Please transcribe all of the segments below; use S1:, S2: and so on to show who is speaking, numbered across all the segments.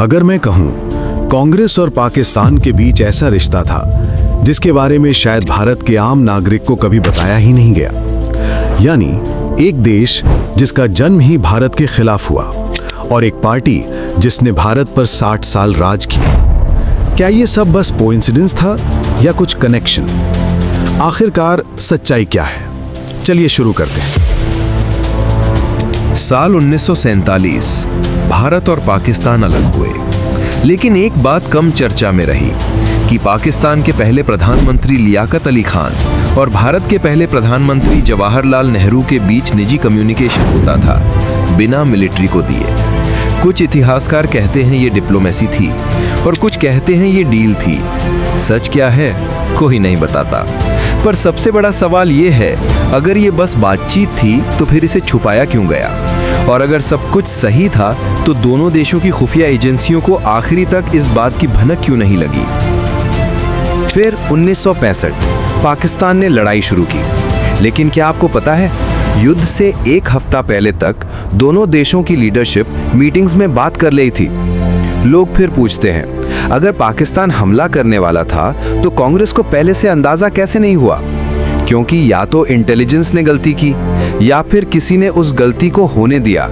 S1: अगर मैं कहूं कांग्रेस और पाकिस्तान के बीच ऐसा रिश्ता था जिसके बारे में शायद भारत के आम नागरिक को कभी बताया ही नहीं गया, यानी एक देश जिसका जन्म ही भारत के खिलाफ हुआ और एक पार्टी जिसने भारत पर 60 साल राज किया, क्या ये सब बस कोइंसिडेंस था या कुछ कनेक्शन? आखिरकार सच्चाई क्या है? चलिए शुरू करते हैं।
S2: साल 1947 भारत और पाकिस्तान अलग हुए, लेकिन एक बात कम चर्चा में रही कि पाकिस्तान के पहले प्रधानमंत्री लियाकत अली खान और भारत के पहले प्रधानमंत्री जवाहरलाल नेहरू के बीच निजी कम्युनिकेशन होता था, बिना मिलिट्री को दिए। कुछ इतिहासकार कहते हैं ये डिप्लोमेसी थी और कुछ कहते हैं ये डील थी। सच क्या है कोई नहीं बताता, पर सबसे बड़ा सवाल ये है, अगर ये बस बातचीत थी तो फिर इसे छुपाया क्यों गया? और अगर सब कुछ सही था तो दोनों देशों की खुफिया एजेंसियों को आखिरी तक इस बात की भनक क्यों नहीं लगी?
S3: फिर 1965 पाकिस्तान ने लड़ाई शुरू की, लेकिन क्या आपको पता है, युद्ध से एक हफ्ता पहले तक दोनों देशों की लीडरशिप मीटिंग्स में बात कर ली थी। लोग फिर पूछते हैं, अगर पाकिस्तान हमला करने वाला था तो कांग्रेस को पहले से अंदाजा कैसे नहीं हुआ? क्योंकि या तो इंटेलिजेंस ने गलती की या फिर किसी ने उस गलती को होने दिया।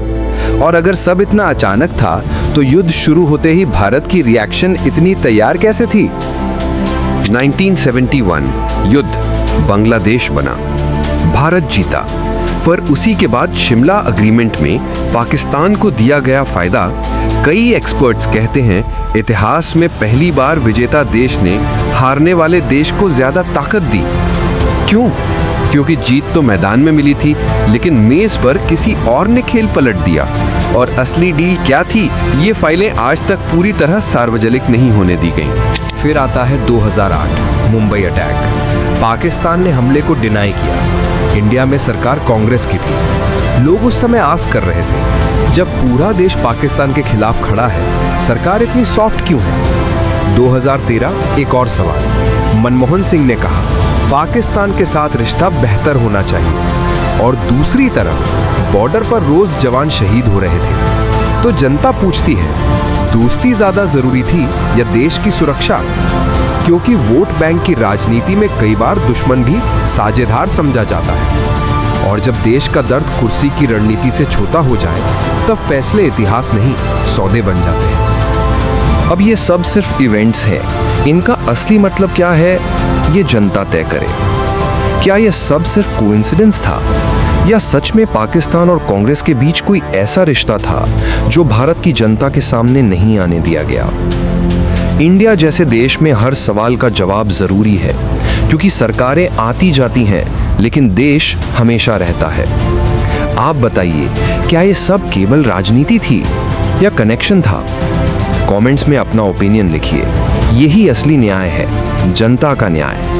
S3: और अगर सब इतना अचानक था तो युद्ध शुरू होते ही भारत की रिएक्शन इतनी तैयार कैसे थी?
S2: 1971 युद्ध, बांग्लादेश बना, भारत जीता, पर उसी के बाद शिमला अग्रीमेंट में पाकिस्तान को दिया गया फायदा, कई एक्सपर्ट्स कहते हैं इतिहास में पहली बार विजेता देश ने हारने वाले देश को ज्यादा ताकत दी। क्यों? क्योंकि जीत तो मैदान में मिली थी, लेकिन मेज पर किसी और ने खेल पलट दिया। और असली डील क्या थी, ये फाइलें आज तक पूरी तरह सार्वजनिक नहीं होने दी गईं।
S3: फिर आता है 2008 मुंबई अटैक। पाकिस्तान ने हमले को डिनाई किया। इंडिया में सरकार कांग्रेस की थी। लोग उस समय आस कर रहे थे, जब पूरा देश पाकिस्तान के खिलाफ खड़ा है, सरकार इतनी सॉफ्ट क्यों है? 2013 एक और सवाल। मनमोहन सिंह ने कहा पाकिस्तान के साथ रिश्ता बेहतर होना चाहिए, और दूसरी तरफ बॉर्डर पर रोज जवान शहीद हो रहे थे। तो जनता पूछती है, दोस्ती ज्यादा जरूरी थी या देश की सुरक्षा? क्योंकि वोट बैंक की राजनीति में कई बार दुश्मन भी साझेदार समझा जाता है, और जब देश का दर्द कुर्सी की रणनीति से छोटा हो जाए, तब फैसले इतिहास नहीं सौदे बन जाते हैं।
S2: अब ये सब सिर्फ इवेंट्स हैं, इनका असली मतलब क्या है ये जनता तय करे। क्या ये सब सिर्फ कोइंसिडेंस था, या सच में पाकिस्तान और कांग्रेस के बीच कोई ऐसा रिश्ता था जो भारत की जनता के सामने नहीं आने दिया गया? इंडिया जैसे देश में हर सवाल का जवाब जरूरी है, क्योंकि सरकारें आती जाती हैं लेकिन देश हमेशा रहता है। आप बताइए, क्या ये सब केवल राजनीति थी या कनेक्शन था? कमेंट्स में अपना ओपिनियन लिखिए। यही असली न्याय है, जनता का न्याय।